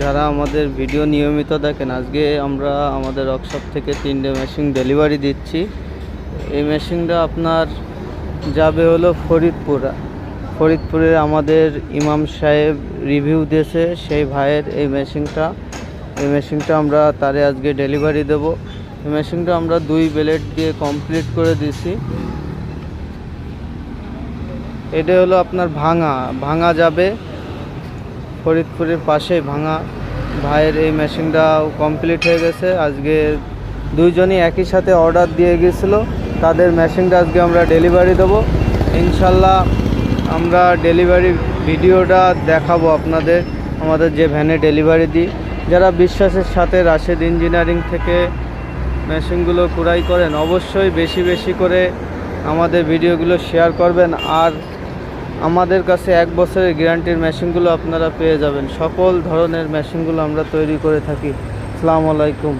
যারা আমাদের ভিডিও নিয়মিত দেখেন, আজকে আমরা আমাদের ওয়ার্কশপ থেকে 3টে মেশিন ডেলিভারি দিচ্ছি। এই মেশিনটা আপনার যাবে হলো ফরিদপুরে আমাদের ইমাম সাহেব রিভিউ দিয়েছে সেই ভাইয়ের এই মেশিনটা আমরা তারে আজকে ডেলিভারি দেব। এই মেশিনটা আমরা 2 ব্লেড দিয়ে কমপ্লিট করে দিছি। এটা হলো আপনার ভাঙা যাবে ফরিদপুরের পাশে ভাঙা ভাইয়ের এই মেশিনটা কমপ্লিট হয়ে গেছে। আজকে দুইজনই একই সাথে অর্ডার দিয়ে গিয়েছিল, তাদের মেশিনটা আজকে আমরা ডেলিভারি দেবো ইনশাল্লাহ। আমরা ডেলিভারি ভিডিওটা দেখাবো আপনাদের, আমাদের যে ভ্যানে ডেলিভারি দিই। যারা বিশ্বাসের সাথে রাশেদ ইঞ্জিনিয়ারিং থেকে মেশিনগুলো ক্রয় করেন, অবশ্যই বেশি বেশি করে আমাদের ভিডিওগুলো শেয়ার করবেন। আর আমাদের কাছে 1 বছরের গ্যারান্টির মেশিনগুলো আপনারা পেয়ে যাবেন। সকল ধরনের মেশিনগুলো আমরা তৈরি করে থাকি। আসসালামু আলাইকুম।